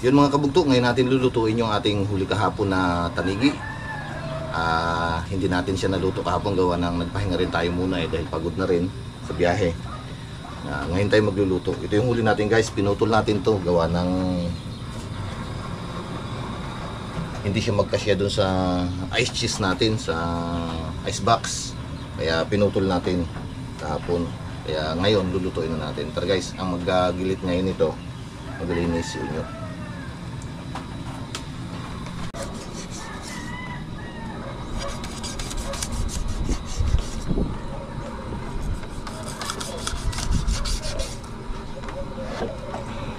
Yun mga kabugto, ngayon natin lulutuin yung ating huli kahapon na tanigi. Hindi natin siya naluto kahapon gawa ng nagpahinga rin tayo muna dahil pagod na rin sa biyahe. Ngayon tayo magluluto. Ito yung huli natin guys, pinutol natin to gawa ng hindi siya magkasya dun sa ice cheese natin sa ice box. Kaya pinutol natin kahapon. Kaya ngayon lulutuin na natin. Tara guys, ang magagilit ngayon ito, maglinis si Unyo.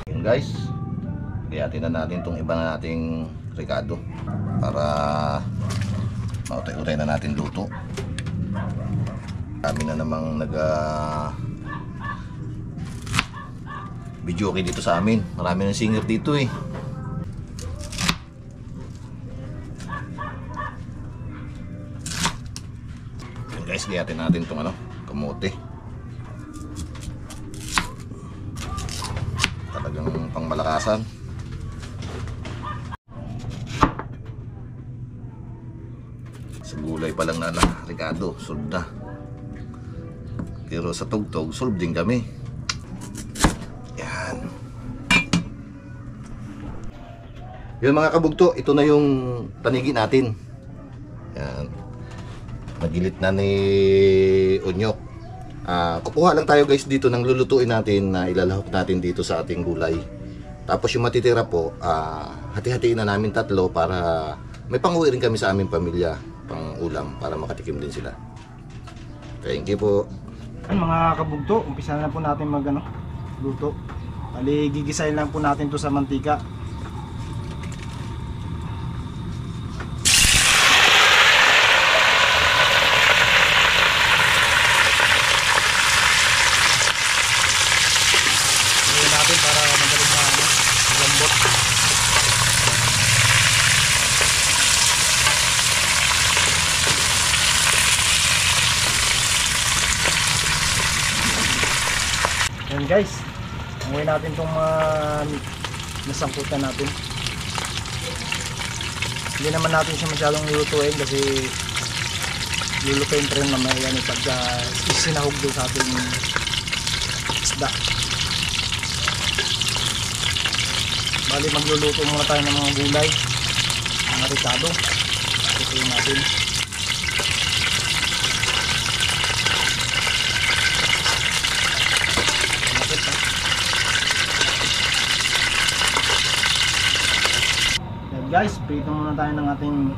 Yun guys, kayatin na natin itong iba na nating ricado para mautay-utay na natin luto. Kami na namang video okay dito sa amin. Marami ng singer dito eh. Yun guys, kayatin natin itong kamote. Talagang pangmalakasan. Sa gulay pa lang na ricado, solve na. Pero sa tugtog, solve din kami. Yan. Yun mga kabugto, ito na yung tanigi natin. Yan. Nagilit na ni Unyok. Kukuha lang tayo guys dito ng lulutuin natin na ilalahok natin dito sa ating gulay. Tapos yung matitira po, hati-hatiin na namin tatlo para may pang-uwi rin kami sa aming pamilya, pang ulam para makatikim din sila. Thank you po. Mga kabugto, umpisa na po natin luto. Bali, gigisahin lang po natin to sa mantika. Gawin natin para madaling lambot. Yan guys, umuwi natin itong nasangkutan natin. Hindi naman natin siya masyadong lulutuin kasi lulutuin pa rin naman yan pagka isinahog doon sa ating isda. Bali magluluto muna tayo ng mga gulay, mga ricado. Lutuin natin. Guys, prito muna tayo ng ating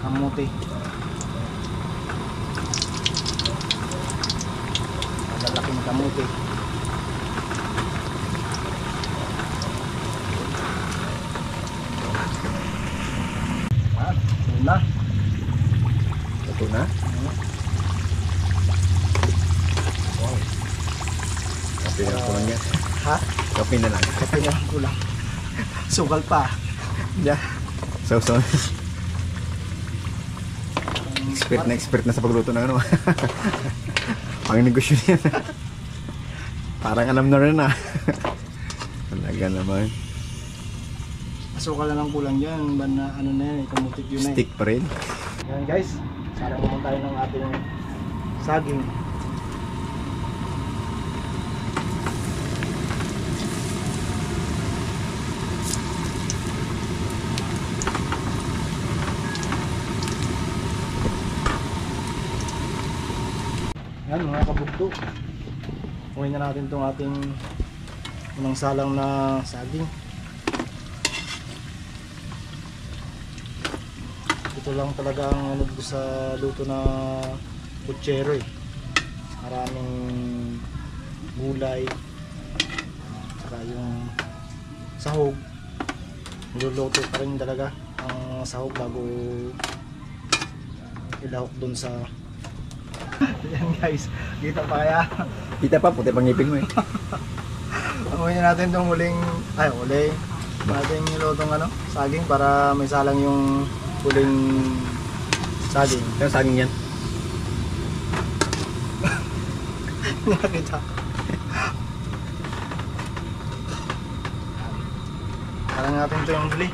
kamote. Malalaking kamote. Ito na. Ito na? Wow. Kape na lang yan. Ha? Kape na lang. Kape na lang kulang. Sugal pa. Yeah. So. Expert na sa pagluto ng Ang negosyo niyan. Parang alam na rin Talaga naman. Asukal na lang kulang yan. Na yan, kamutik yun Stick pa rin. Yan guys, sarang naman tayo ng ating saging. Yan mga kabugto, uwi na natin itong ating unang salang na saging. Ito lang talaga ang sa luto na putsero eh. Maraming gulay, saka yung sahog. Niluluto pa rin talaga ang sahog bago ilahok dun sa yan guys, kita pa kaya? Kita pa, puti pang ngipin mo eh. Amuhin natin itong huling natin nilutong saging para may salang yung huling saging. Ano saging yan? Nakita. Parang natin ito yung huli.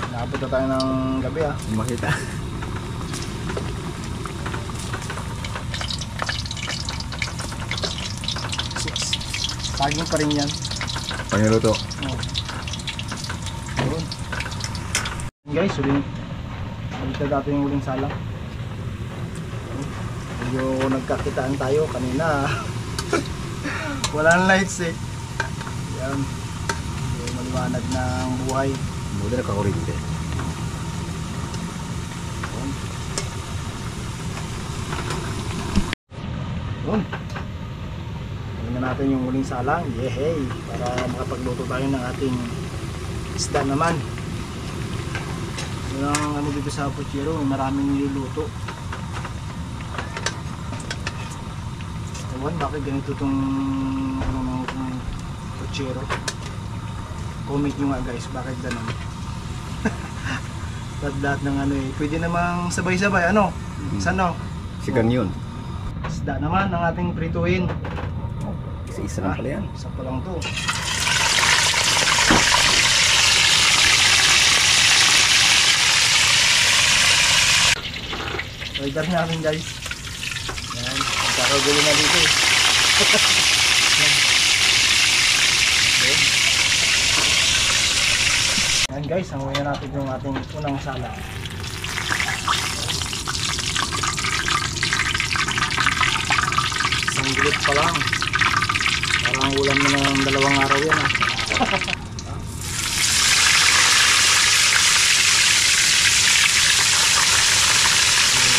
Nakapot na tayo ng gabi ah. Makita. Saging pa rin yan. Pangiluto. Oh. Yun. Guys, uling. Balik natin yung uling salang. Medyo nagkakitaan tayo kanina. Walang lights eh. Yan. So, maliwanag na ang buhay. Muna nakakurinte. Yun. Yun. Tingnan natin yung uling salang. Yehey! Para makapagluto tayo ng ating isda naman. Yun ang ano dito sa Puchero, maraming niluluto. Ewan, bakit ganito itong ano ng Puchero? Comment nyo nga guys, bakit ganun? Lahat ng ano eh, pwede namang sabay-sabay, ano? Saan no? Sigan yun. Isda naman ang ating prituhin. Isa lang pala yan. Isa pa lang to. Rider namin guys. Yan. Magkakagulo na dito eh. Yan. Yan guys, hanguin natin yung ating unang sala. Isang gulit pa lang. Parang ulam na ng 2 araw yan ah.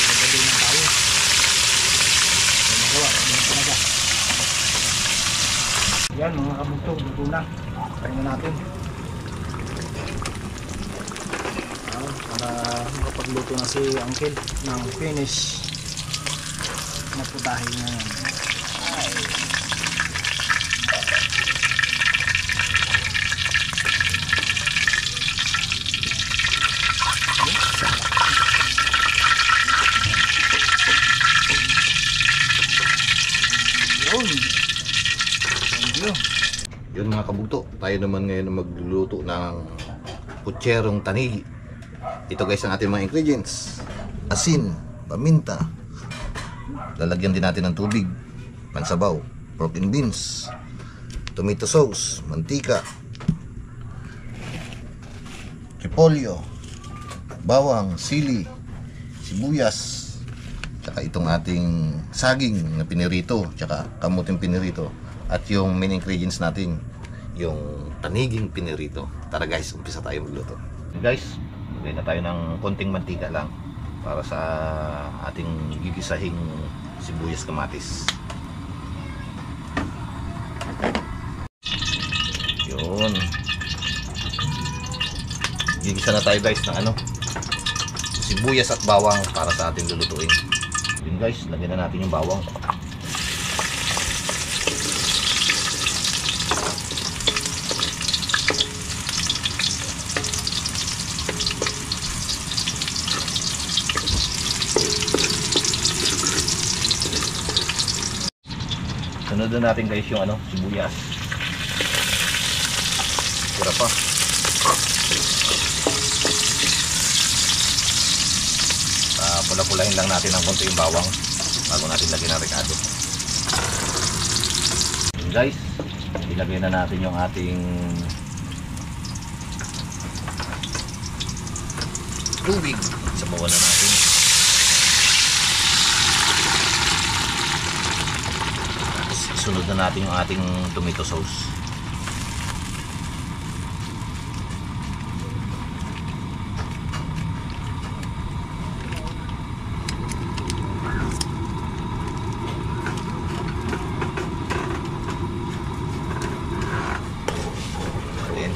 Magabi ng tao. Magawa, talaga. Yan mga kabugtog, luto na. Kain na natin. Para makapagluto na si Uncle ng finish na putahin na yan. Ay. Thank you. Yun mga kabugto, tayo naman ngayon magluluto ng putserong tanigi. Ito guys ang ating mga ingredients: asin, paminta, lalagyan din natin ng tubig, pansabaw, pork and beans, tomato sauce, mantika, repolyo, bawang, sili, sibuyas, tsaka itong ating saging na pinirito, tsaka kamuting pinirito, at yung main ingredients natin, yung taniging pinirito. Tara guys, umpisa tayo magluto. Guys, lagay na tayo ng konting mantika lang para sa ating gigisahing sibuyas kamatis. Yun. Gigisa na tayo guys ng ano, sibuyas at bawang para sa ating lulutuin. Yun guys, lagyan na natin yung bawang. Sunod na natin guys yung ano, sibuyas. Tira pa. Pula-pulahin lang natin ng konti yung bawang bago natin lagyan ng rekado. Guys, ilagay na natin yung ating tubig. Sabawan na natin. Sunod na natin yung ating tomato sauce. Ayan.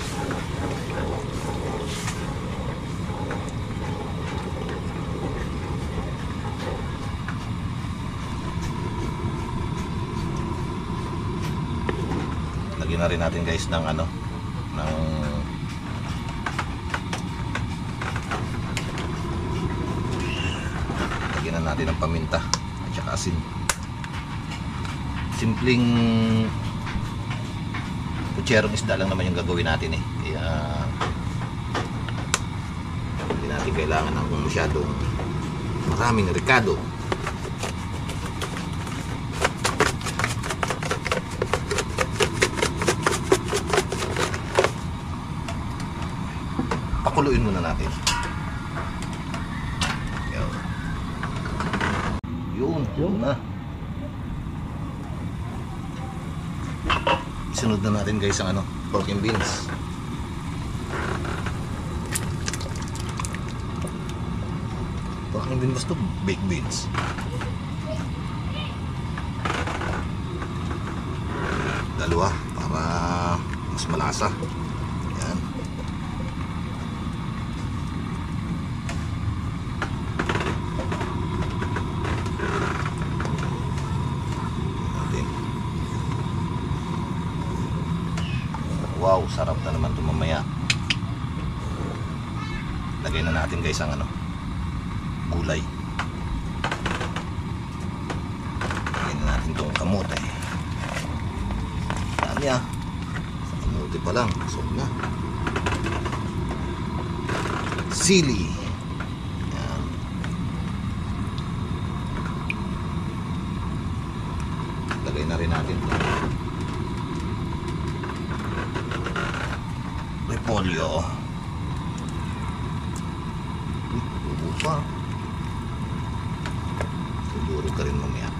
Lagyan na rin natin guys ng ano, ng lagyan na natin ng paminta at saka asin. Simpleng Kutserong isda lang naman yung gagawin natin eh. Kaya hindi natin kailangan ng masyadong maraming ricado. Pakuluin muna natin. Yun na. Isunod na natin guys ang ano, pork and beans. Pork and beans to baked beans. Dalawa para mas malasa. Yan. Wow, sarap na naman ito mamaya. Lagay na natin guys ang ano, gulay. Lagay na natin itong kamote. Dami ah. Sa kamote pa lang, solve na. Sili. Yan. Lagay na rin natin ito. Repolyo. Ubo pa. Siguro ka rin mamaya.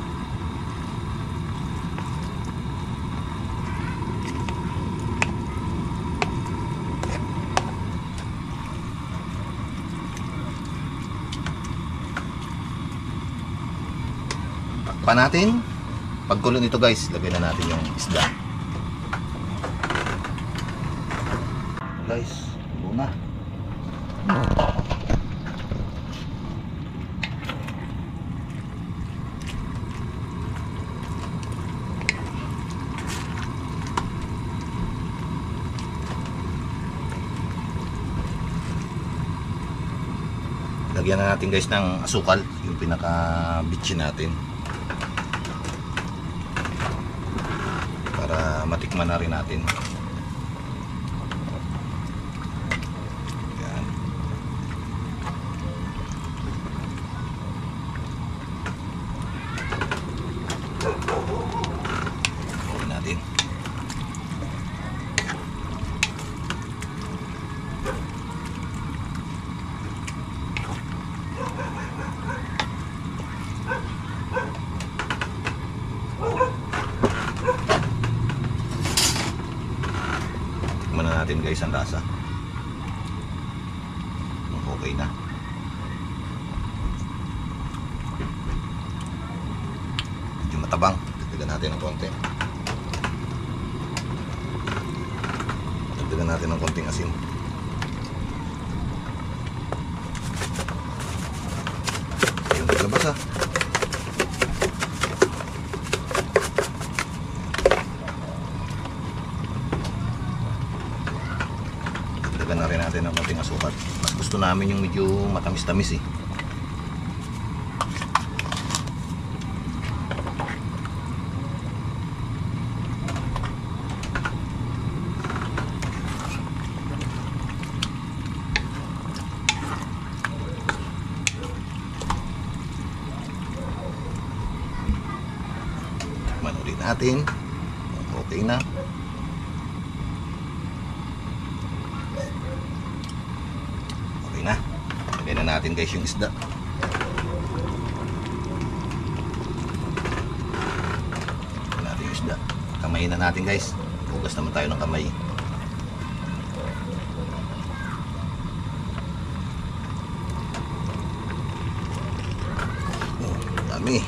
Takpan natin. Pagkulo nito guys, lagay na natin yung isda. Guys, luna. Lagyan na natin guys ng asukal, yung pinaka-bitchin natin. Para matikman na rin natin. Natin guys ang lasa. Okay na. Medyo matabang. Dagdagan natin ng konti. Dagdagan natin ng konting asin. Ayun, naglabas ah. Na rin natin ng konting asukal. Mas gusto namin yung medyo matamis-tamis eh. Tikman ulit natin. Okay na. Na. Lagyan na natin guys yung isda. Lagyan natin yung isda. Kamayin na natin guys. Hugas naman tayo ng kamay. Oh, dami.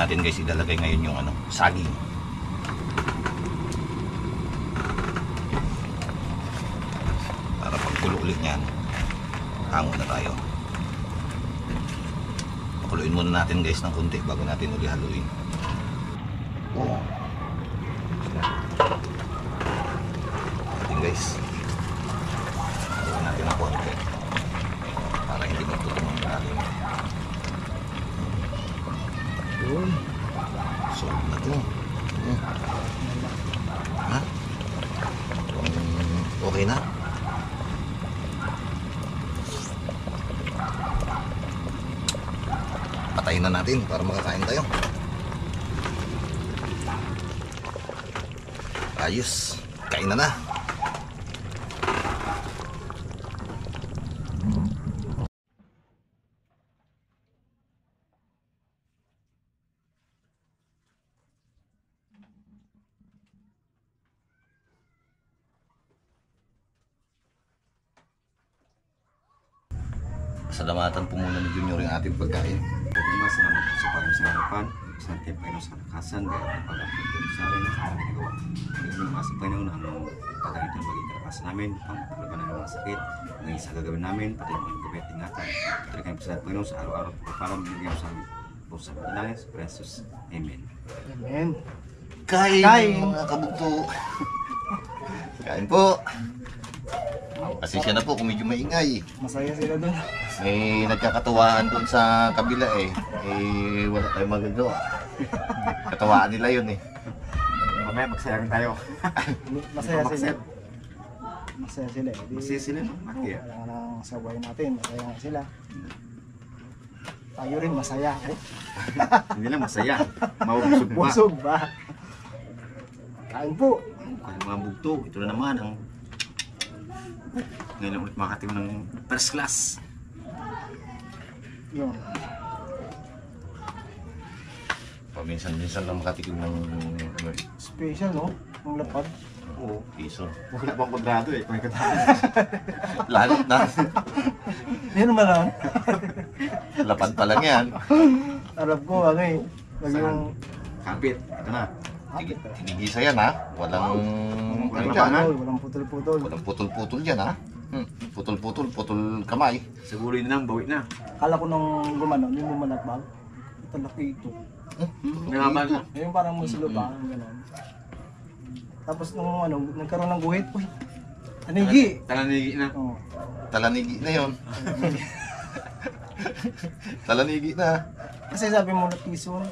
Natin guys ilalagay ngayon yung ano, saging. uli niyan, hango na tayo. Pakuluin muna natin guys ng konti bago natin uli haluin. Ating guys, haluin natin ng konti para hindi magtutumang lalim. Yun. Solve na to. Ha? Okay na? Patayin na natin para makakain tayo. Ayos. Kain na na. Pasalamatan po muna ni Junior yung ating pagkain. Pagkakas, salamat po sa pagkakas sa harapan. Sa ating Panginoon sa kalakasan, dahil ang pag-apod sa amin sa aming ginagawa. Ngayon mga sa Panginoon, ang pagkakas ng maging kalakasan namin, pangpaglaban ng mga sakit, ngayon sa gagawin namin, pati yung gabi at ingatan. Patuloy kayo po sa Panginoon sa araw-araw po para binigyan sa amin po sa Panginoon, sa Presos. Amen. Amen. Kain, Kain. mga kabugto. Kain po. Pasensya na po kung medyo maingay. Masaya sila doon. May nagkakatuwaan dun sa kabila eh. Eh, wala tayong magagawa. Katawaan nila yun eh. Mamaya magsayaran tayo. Masaya sila. Masaya sila eh. Di, Masaya sila, no? Masaya. Wala nang sabay natin. Masaya nga sila. Tayo rin masaya. Eh. Hindi lang masaya. Mabusog pa. Busog ba? Kain po. Kaya mga bugto, ito na naman ang ngayon lang ulit makatiw ng first class. Yun. Paminsan-minsan lang makatikim ng Special no? Ang lapad. Oo, piso. Wala pang kontrado eh, kung ikatahan. Lagot na. Yan naman lang. Lapad pa lang yan. Alam ko ano eh. Lagi yung Kapit, ito na. Tinigisa yan ha. Walang ano Walang dyan ha. walang putol-putol. Walang putol-putol dyan ha. Putol-putol, putol kamay. Siguro yun na, bawi na. Kala ko nung gumano, yung bumanatbang. Ito laki ito. Nangaman na. Yung parang muslo pa, gano'n. Tapos nung ano, nagkaroon ng guhit, uy, tanigi! Talanigi na. Oh. Talanigi na yon. Talanigi na. Kasi sabi mo na tison.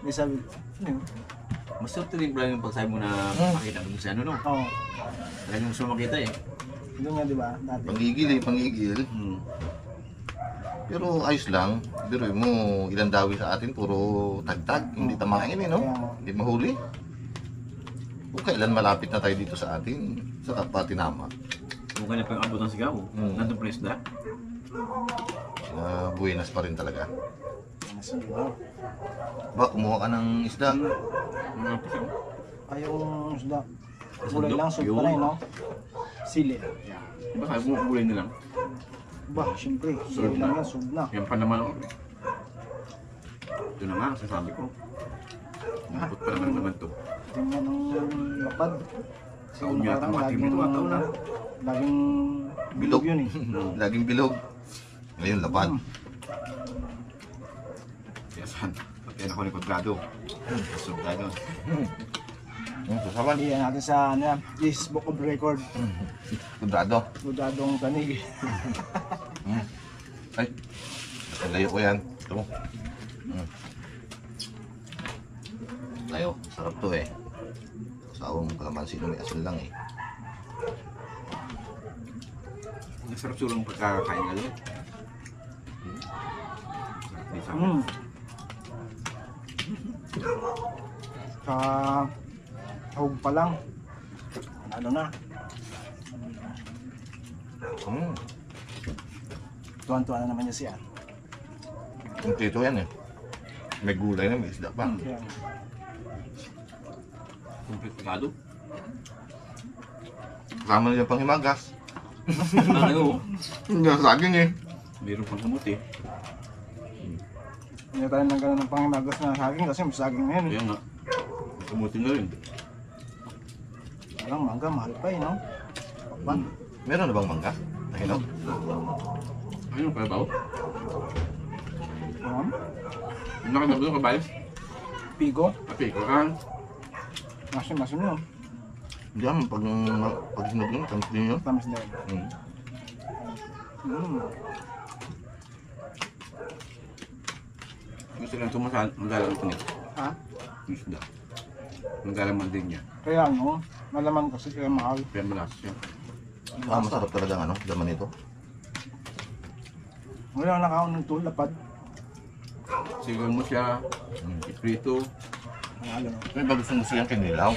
May sabi, ano yun? Masarap rin pala yung pagsabi mo na makita mo sa ano, no? Oo. Kaya yung gusto mo makita eh. Doon nga, di ba? Dati. Pangigil eh, pangigil. Pero ayos lang. Biruin mo, ilang dawi sa atin, puro tagtag. Hindi tamain eh, no? Hindi mahuli. Kung kailan malapit na tayo dito sa atin, sa kapwa tinama. Mukha na pa yung abot ng sigaw. Nandun pa yung isda. Buenas pa rin talaga. Siguro. Ba, kumuha ka ng isda. Mga pisaw. Ayaw yung isda. Gulay lang, sud pa na yun, no? Sili. Baka gulay na lang. Ba, siyempre. Sili lang yan, sud na. Yan pa naman ako. Ito na nga, sasabi ko. Nakapot pa naman to. Tingnan ng lapad. Kasi Taon yata nakaraan, matim ito, taon na. laging Bilog. bilog yun eh. Laging bilog. Ngayon, lapad. Kaya saan? Pati ako ni Kontrado. Kasog tayo doon. Sasawan. Iyan natin sa ano, yan, Guinness Book of Record. Kudrado. Budadong tanig. Ay, layo ko yan. Ito mo. Layo, sarap to eh. Sawang kalamansi na may asin lang eh. Ang sarap surong pagkakain nga doon. Sa hug pa lang. Ano na. Tuwan-tuwa na naman niya siya. Yung tito yan eh. May gulay na, may isda pa. Kaya, Komplikado. Kasama nila pang himagas. Ano? Hindi na saging eh. Meron pang kamuti. hindi tayo ng ganun ng pangimagos na saging kasi mas saging ngayon. Kaya nga. Kamuti na rin. Parang mangga, mahal pa eh, no? Pakban. Meron na bang mangga? Nahinog? Ano pa ba? Um, Nakita ka ba? Pigo. Api ko kan. Masin yun. Hindi naman, pag hinog yun, tamis din yun. Tamis na yun. Hmm. Gusto lang tumasal, magalang ito niya. Ha? Isda. Magalang din niya. Kaya ano, malaman kasi kaya mahal. Kaya malasas siya. Masarap talaga ang laman nito. Wala nakaon ng tulapad. Sigaw mo siya, iprito. Ang alam mo. May ba gusto yung kinilaw?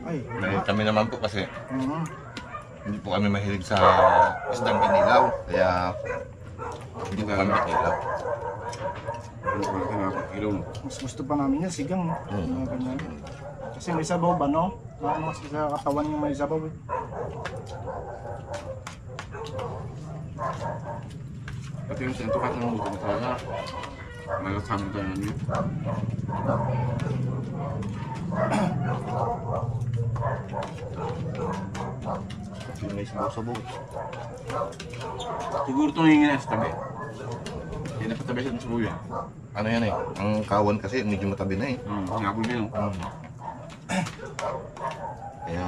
Ay, Kami naman po kasi mhm. hindi po kami mahilig sa isdang kinilaw. Kaya hindi po kami kinilaw. Ano ka na ilaw mo? Mas gusto pa namin yan, sigang. Mga ganyan. Kasi may sabaw ba, no? Ano kasi sa katawan yung may sabaw. Eh. Pati yung sintukat ng luto mo talaga. Malasamin tayo namin. Yung may sabaw-sabaw. Siguro itong hingin na sa tabi. Hindi na patabi siya sa buya. Ano yan eh, ang kawan kasi medyo matabi na eh. Ngapon din. Kaya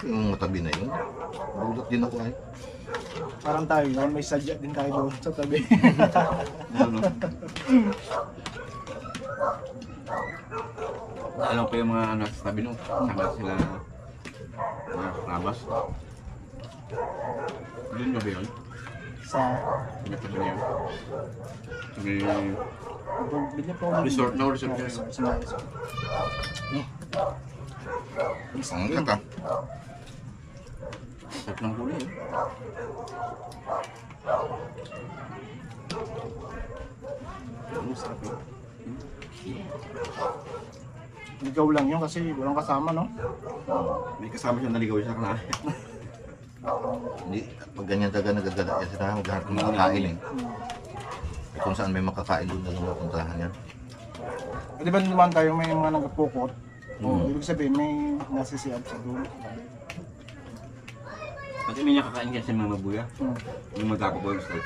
yung matabi na yun, gulat din ako ay. Parang tayo yun, may sadya din tayo doon sa tabi. Ano? Alam ko yung mga anak sa tabi nung sama sila mga labas. Doon ba yun? sa May tabi niya. May bili po resort na resort Yeah, niya. resort, sa mga resort. Ang kata. Sarap ng kulay. Ano sarap yun? Ligaw lang yun kasi walang kasama, no? May kasama siya naligaw siya kanina. Hindi, pag ganyan talaga nagagala yan sila, maghanap ng makakain eh. Eh, kung saan may makakain doon na lang mapuntahan yan. Eh, di ba naman tayo may mga nagpukot? Ibig sabihin may nasisiab sa dulo. Kasi may nakakain kasi mga mabuya. Hmm. Yung magkakaboy gusto.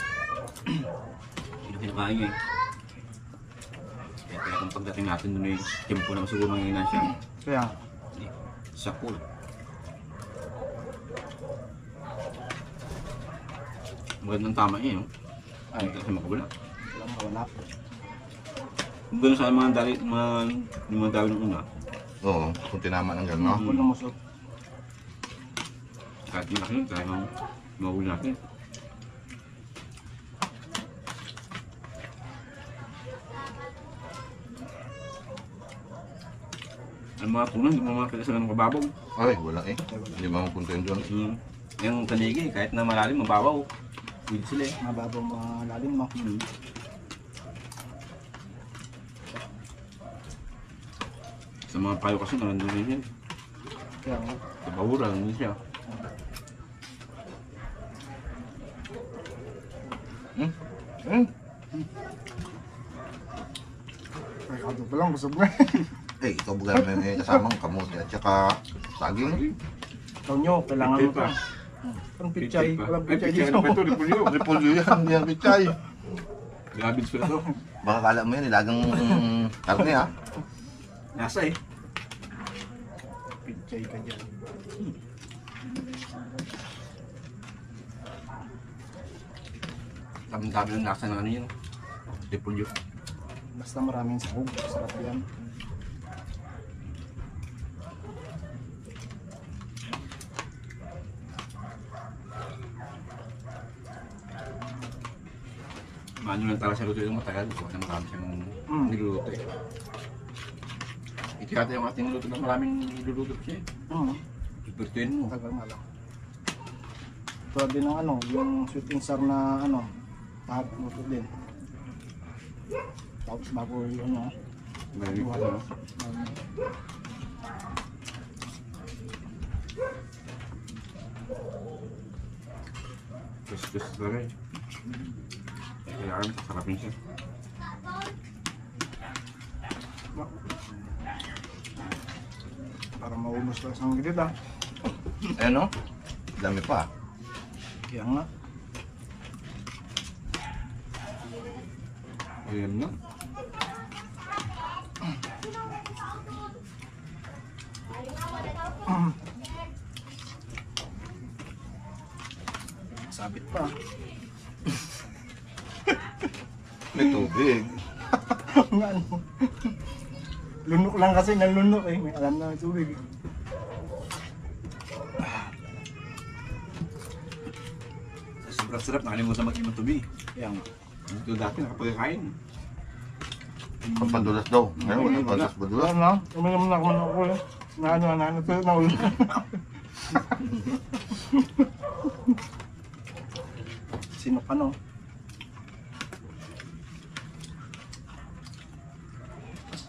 Hindi kinakain niya eh. Kaya kung pagdating natin doon yung tempo naman siguro manginginan siya. Kaya, Sa pool. Magandang tama niya, no? Ay, hindi kasi makabula. walang mawala. Kung gano'n sa mga dali, yung mga dawin ng una, Oo, kung tinama ng gano'n. Ako lumusot. kahit malaki yun, kaya mahuli natin. Ang mga tunan, hindi mo makakita sila ng mababaw. Ay, wala eh. Hindi ba mapunta yun doon? Yung tanigi, kahit na malalim, mababaw. Pwede sila eh. Mababaw malalim mo. Sa mga payo kasi, nandun rin yan. Kaya nga. Sa bahura, nandun siya. Ay, ato pa lang, busog na. Eh, ikaw bugan may kasamang kamote at saka saging. Ikaw nyo, kailangan mo pa. Ang pichay, walang pichay dito. Repolyo yan, hindi yan pichay. Gabins pala to. Baka kala mo yan, nilagang karne ha. Nasa eh. Pichay ka dyan. Dami ng lasa ng ano yun. Repolyo. Basta maraming sahog, sarap yan. Maano lang talaga siya luto yung matagal. Kung ano marami siyang niluluto eh. Ito yata yung ating luto na maraming niluluto siya eh. Ipertuin mo. Tagal nga lang. Tulad din ng ano, yung sweet and sour na ano, lahat luto din. Tapos bago yung ano, Maraming pa no? Kus-kus talaga eh. Kailangan sasarapin siya. para maubos lang sa gilid ah. Ayan o, dami pa. Kaya nga. Ayan na. Sabit pa. May tubig. Nga ano. Lunok lang kasi, nalunok eh. May alam na tubig. Sobrang sarap, nakalimutan mag-imong tubig. Kaya nga. Ito dati nakapagkakain. Pampadulas daw. Ngayon, wala pampadulas. Wala na. Uminom na ako ng ako eh. Tulad na ulo. Sino ka no?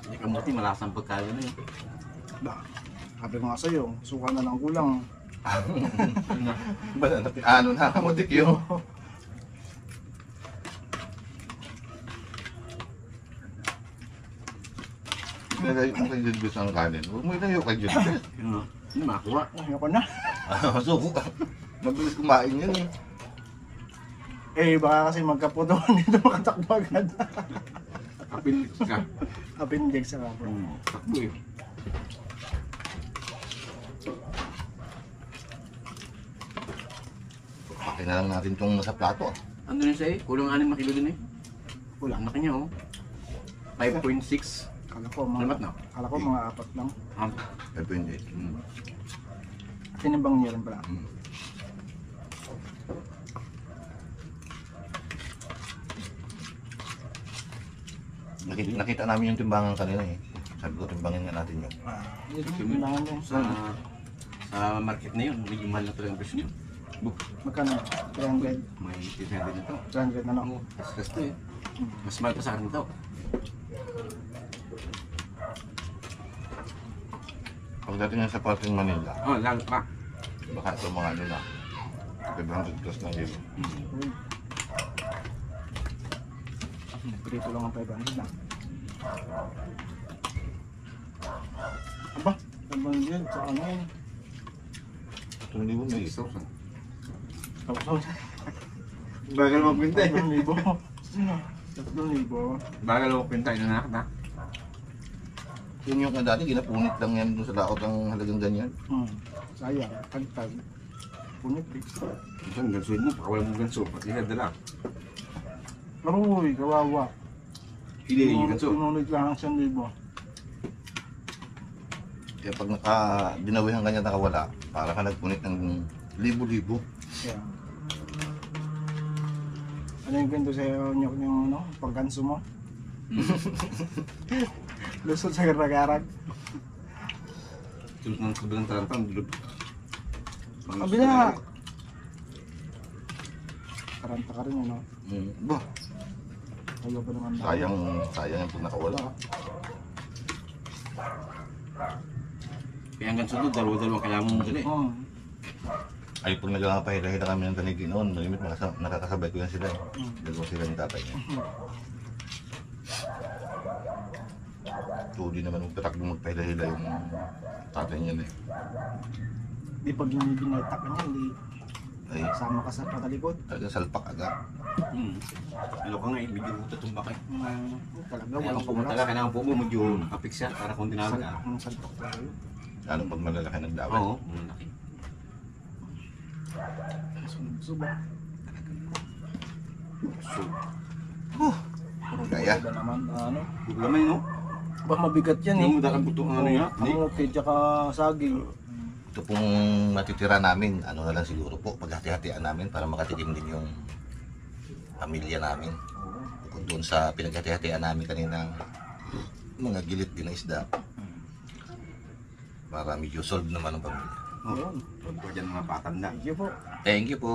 Hindi kamuti, malasang pagkain na yun. Ba, sabi ko nga sa'yo, suka na lang kulang. Ano na, kamutik yun. Nilagay mo kay Judbis ang kanin. Huwag mo ilayo kay Judbis. Ano? Hindi makakuha. Ayoko na. Masuko ka. Mabilis kumain yan eh. Eh, baka kasi magkaputo, dito makatakbo agad. Appendix ka. Appendix sa kapo. Takbo eh. Pakin na lang natin itong nasa plato. Ano rin sa'yo? Kulang 6 na kilo din eh. Kulang. Ang laki niya oh. 5.6. Kala ko mga, Salamat na. kala ko mga 4 lang. Ito hindi. Tinimbang niya rin pala. Nakita namin yung timbangan kanina eh. Sabi ko timbangin nga natin yun. Yun yung kailangan din. Sa market na yun, medyo mahal na talaga ang presyo niyo. Magkano? 300. May 300 na to. 300 na lang. Oo, kas to eh. Mas mahal pa sa akin to. Pagdating nga sa parting Manila, Oh, lalo pa. baka ito mga ano na. 500 plus na yun. Prito lang ang 500 na. Aba, 500 sa ano yun? Ito hindi mo may Isa. Tapos, Bagal mo pinta 3,000. 3,000. Bagal mo pinta, inanak na. Yun yung dati, ginapunit lang yan dun sa laot ang halagang ganyan. Sayang, tagtag. Punit eh. Minsan, gansuin mo, pakawala mo ganso, pati nadala. Maruwi, kawawa. Hindi yung ganso. Tinunod lang ang 1,000. Kaya pag dinawihan ka niya nakawala, para ka nagpunit ng libo-libo. Kaya. Ano yung kwento sa'yo yung ano, pagkanso mo? Lusot sa garag-garag. Tulad ng kabilang tarantang, dulog. Kabila! Karanta ka rin ano. Ba, Wala pa naman. sayang yung pag nakawala. Kaya ang ganso doon, dalawa-dalawang kailangan mong dali. Ay, pag nagkakapahila-hila kami ng tanigi noon, malimit nakakasabay ko yan sila eh. Dalawa sila ng tatay niya. So, di naman magtatakbo magpahila-hila yung tatay niya eh. Di pag yung binaytak ka niya, hindi Ay, sama ka sa patalikod. talagang salpak agad. Ano ka nga eh, medyo tutumba ka. Talaga, Kaya walang kung pumunta ka, kailangan po mo medyo apik siya para kung tinawag ka. Ang salpak talaga. Lalo pag malalaki ng dawat. Oo, malaki. Suba. So, Kaya. Iba naman, ano. lamay no? Ba mabigat yan eh. Yung dalang buto ano yan? Ang okay, tsaka saging. Ito pong natitira namin, ano na lang siguro po, paghati-hatian namin para makatikim din yung pamilya namin. Bukod doon sa pinaghati-hatian namin kanina, mga gilit din na isda. Para medyo solve naman ang pamilya. Oo. Pwede yan mga patanda. Thank you po. Thank you po.